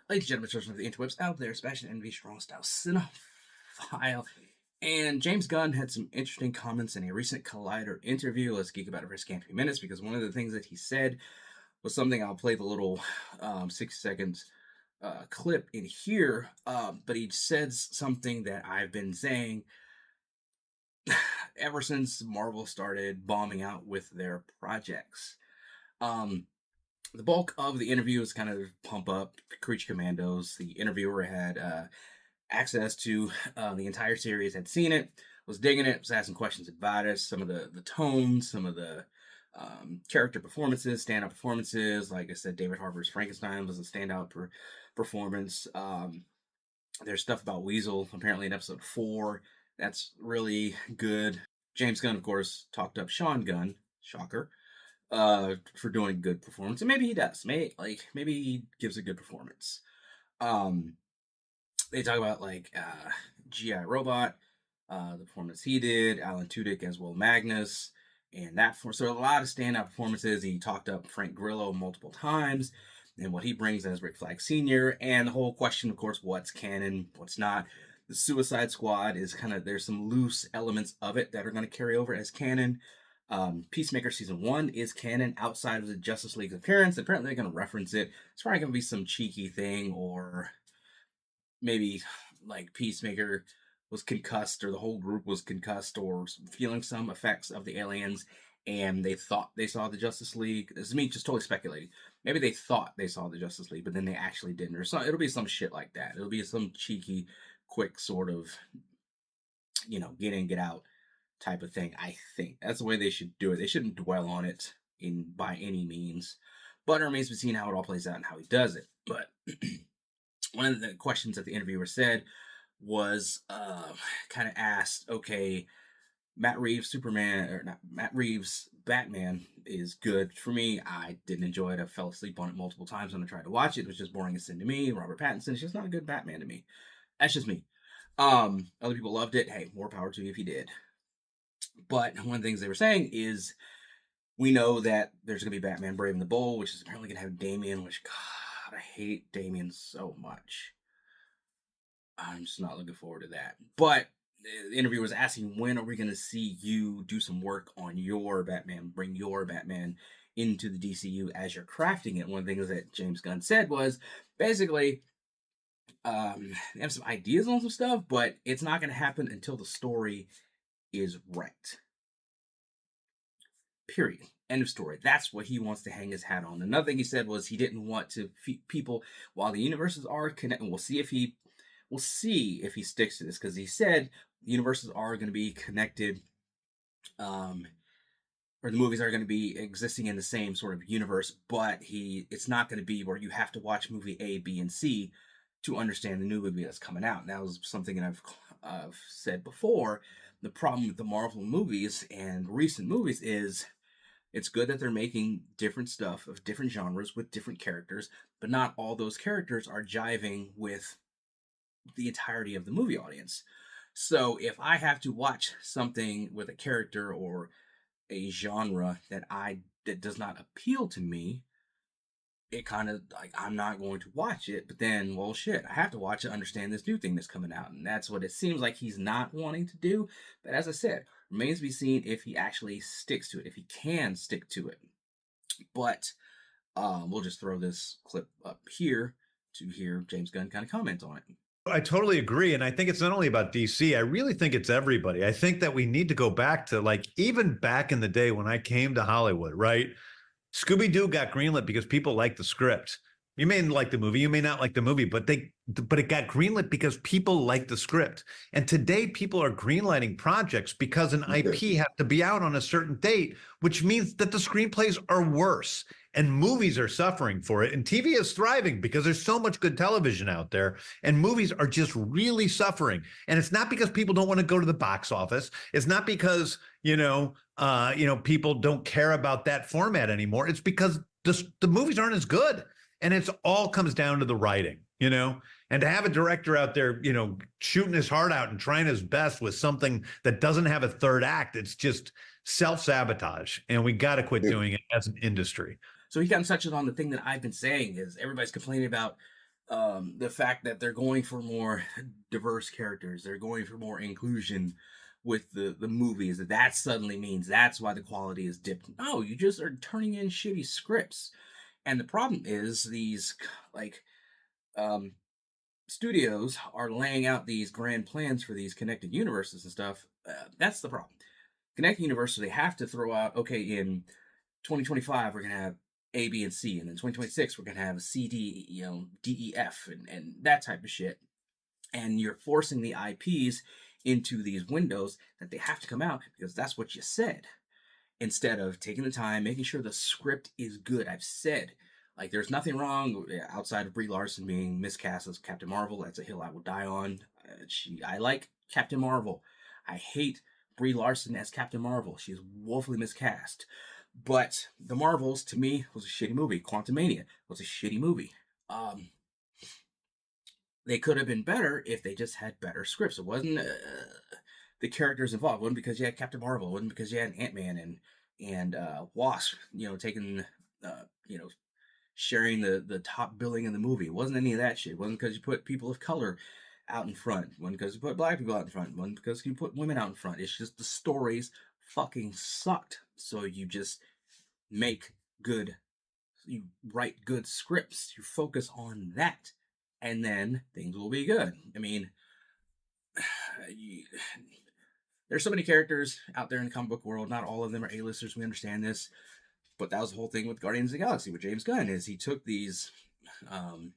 Ladies and gentlemen, children of the interwebs out there, Sebastion Envi Strong Style Cinephile. And James Gunn had some interesting comments in a recent Collider interview. Let's geek about it for a scant few minutes because one of the things that he said was something. I'll play the little 60 seconds clip in here. But he says something that I've been saying ever since Marvel started bombing out with their projects. Um, the bulk of the interview is kind of pump up Creature Commandos. The interviewer had access to the entire series, had seen it, was digging it, was asking questions about it, some of the tones, some of the character performances, standout performances. Like I said, David Harbour's Frankenstein was a standout performance. There's stuff about Weasel, apparently in episode 4. That's really good. James Gunn, of course, talked up Sean Gunn, shocker, for doing a good performance. And maybe he does. Maybe he gives a good performance. They talk about G.I. Robot, the performance he did, Alan Tudyk as Will Magnus, and so a lot of standout performances. He talked up Frank Grillo multiple times and what he brings as Rick Flag Sr. And the whole question, of course, what's canon, what's not. The Suicide Squad is there's some loose elements of it that are going to carry over as canon. Peacemaker season 1 is canon outside of the Justice League's appearance. Apparently they're going to reference it. It's probably going to be some cheeky thing, or maybe like Peacemaker was concussed, or the whole group was concussed, or feeling some effects of the aliens, and they thought they saw the Justice League. This is me just totally speculating. Maybe they thought they saw the Justice League, but then they actually didn't. Or so it'll be some shit like that. It'll be some cheeky, quick sort of, get in, get out type of thing. I think that's the way they should do it. They shouldn't dwell on it by any means. But it remains to be seen how it all plays out and how he does it. But one of the questions that the interviewer said was kind of asked, okay, Matt Reeves Batman is good. For me, I didn't enjoy it. I fell asleep on it multiple times when I tried to watch it. It was just boring as sin to me. Robert Pattinson is just not a good Batman to me. That's just me. Other people loved it. Hey, more power to you if you did. But one of the things they were saying is, we know that there's going to be Batman Brave and the Bold, which is apparently going to have Damian, which, God, I hate Damian so much. I'm just not looking forward to that. But the interviewer was asking, when are we going to see you do some work on your Batman, bring your Batman into the DCU as you're crafting it? One of the things that James Gunn said was, basically, they have some ideas on some stuff, but it's not going to happen until the story is right. Period. End of story. That's what he wants to hang his hat on. Another thing he said was he didn't want to people, while the universes are connected. We'll see if he sticks to this, because he said the universes are going to be connected, or the movies are going to be existing in the same sort of universe, but it's not going to be where you have to watch movie A, B, and C to understand the new movie that's coming out. And that was something that I've said before. The problem with the Marvel movies and recent movies is, it's good that they're making different stuff of different genres with different characters, but not all those characters are jiving with the entirety of the movie audience. So if I have to watch something with a character or a genre that does not appeal to me, it kind of I'm not going to watch it. But then, well, shit, I have to watch it, understand this new thing that's coming out, and that's what it seems like he's not wanting to do. But as I said, remains to be seen if he actually sticks to it, if he can stick to it. But we'll just throw this clip up here to hear James Gunn kind of comment on it. I totally agree. And I think it's not only about DC. I really think it's everybody. I think that we need to go back to even back in the day when I came to Hollywood, right? Scooby-Doo got greenlit because people liked the script. You may like the movie, you may not like the movie, but it got greenlit because people like the script. And today people are greenlighting projects because an IP has to be out on a certain date, which means that the screenplays are worse and movies are suffering for it. And TV is thriving because there's so much good television out there, and movies are just really suffering. And it's not because people don't want to go to the box office. It's not because, people don't care about that format anymore. It's because the movies aren't as good. And it's all comes down to the writing, and to have a director out there, shooting his heart out and trying his best with something that doesn't have a third act, it's just self-sabotage. And we got to quit doing it as an industry. So he kind of touched on the thing that I've been saying is everybody's complaining about The fact that they're going for more diverse characters, they're going for more inclusion with the movies, that suddenly means that's why the quality is dipped. No, you just are turning in shitty scripts. And the problem is these like um studios are laying out these grand plans for these connected universes and stuff. That's the problem. Connected universes, they have to throw out, okay, in 2025 we're gonna have A, B, and C, and then 2026 we're gonna have C, D, D, E, F, and that type of shit. And you're forcing the IPs into these windows that they have to come out because that's what you said. Instead of taking the time, making sure the script is good. I've said, like, there's nothing wrong outside of Brie Larson being miscast as Captain Marvel. That's a hill I will die on. I like Captain Marvel. I hate Brie Larson as Captain Marvel. She's woefully miscast. But The Marvels, to me, was a shitty movie. Quantumania was a shitty movie. Um, they could have been better if they just had better scripts. It wasn't the characters involved. It wasn't because you had Captain Marvel. It wasn't because you had Ant-Man and Wasp, taking, sharing the top billing in the movie. It wasn't any of that shit. It wasn't because you put people of color out in front. It wasn't because you put black people out in front. It wasn't because you put women out in front. It's just the stories fucking sucked. So you just make good, you write good scripts. You focus on that, and then things will be good. I mean, there's so many characters out there in the comic book world. Not all of them are A-listers. We understand this, but that was the whole thing with Guardians of the Galaxy with James Gunn. Is he took these um,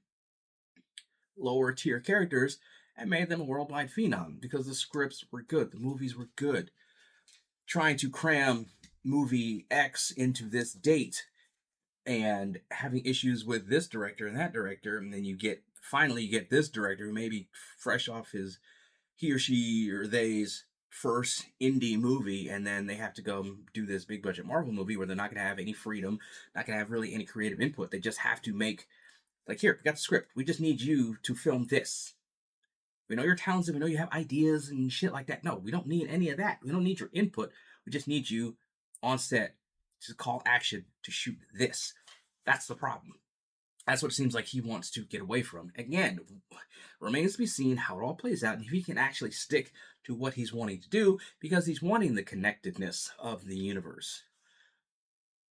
lower tier characters and made them a worldwide phenom because the scripts were good, the movies were good. Trying to cram movie X into this date and having issues with this director and that director, and then you get this director who may be fresh off he or she or they's first indie movie, and then they have to go do this big budget Marvel movie where they're not going to have any freedom, not going to have really any creative input. They just have to make, like, here, we got the script. We just need you to film this. We know you're talented. We know you have ideas and shit like that. No, we don't need any of that. We don't need your input. We just need you on set to call action to shoot this. That's the problem. That's what it seems like he wants to get away from. Again, remains to be seen how it all plays out and if he can actually stick to what he's wanting to do because he's wanting the connectedness of the universe.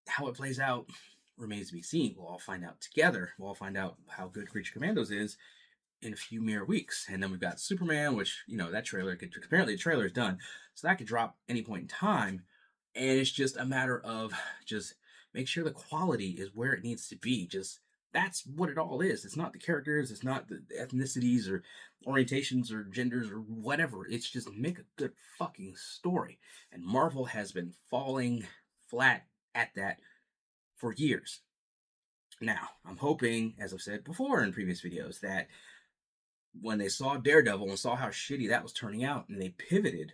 How it plays out remains to be seen. We'll all find out together. We'll all find out how good Creature Commandos is in a few mere weeks. And then we've got Superman, which, that trailer apparently the trailer is done. So that could drop any point in time. And it's just a matter of just make sure the quality is where it needs to be. Just that's what it all is. It's not the characters, it's not the ethnicities or orientations or genders or whatever. It's just make a good fucking story. And Marvel has been falling flat at that for years. Now, I'm hoping, as I've said before in previous videos, that when they saw Daredevil and saw how shitty that was turning out and they pivoted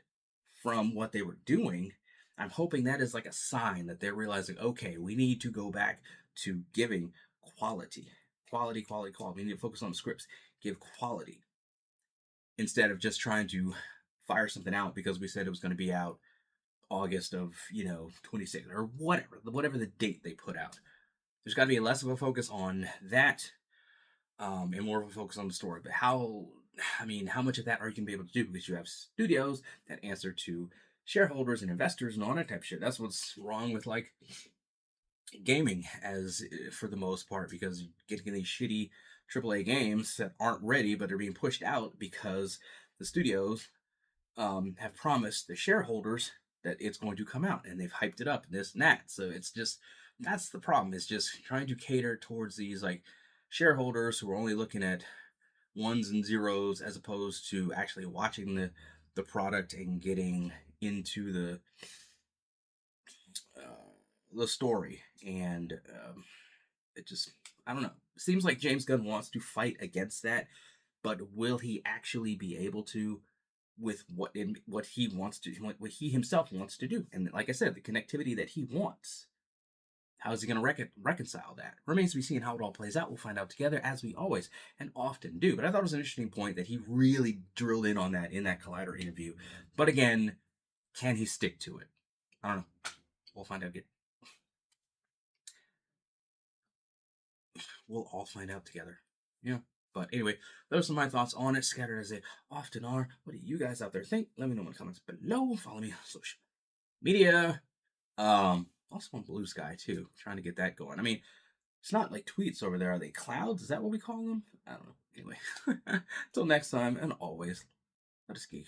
from what they were doing, I'm hoping that is like a sign that they're realizing, okay, we need to go back to giving quality. Quality, quality, quality. We need to focus on the scripts. Give quality. Instead of just trying to fire something out because we said it was going to be out August of, 26 or whatever the date they put out. There's got to be less of a focus on that and more of a focus on the story. But how much of that are you going to be able to do? Because you have studios that answer to shareholders and investors and all that type of shit. That's what's wrong with, like, gaming as for the most part, because you're getting these shitty AAA games that aren't ready, but they're being pushed out because the studios have promised the shareholders that it's going to come out and they've hyped it up and this and that. So it's just, that's the problem. It's just trying to cater towards these, like, shareholders who are only looking at ones and zeros as opposed to actually watching the product and getting into the story. And it just, I don't know. It seems like James Gunn wants to fight against that, but will he actually be able to with what he wants to, what he himself wants to do? And like I said, the connectivity that he wants. How is he going to reconcile that? Remains to be seen how it all plays out. We'll find out together, as we always and often do. But I thought it was an interesting point that he really drilled in on that in that Collider interview. But again, can he stick to it? I don't know. We'll find out. We'll all find out together. Yeah. But anyway, those are my thoughts on it, scattered as they often are. What do you guys out there think? Let me know in the comments below. Follow me on social media. Also on Blue Sky too. Trying to get that going. I mean, it's not like tweets over there. Are they clouds? Is that what we call them? I don't know. Anyway, until next time, and always, let us geek.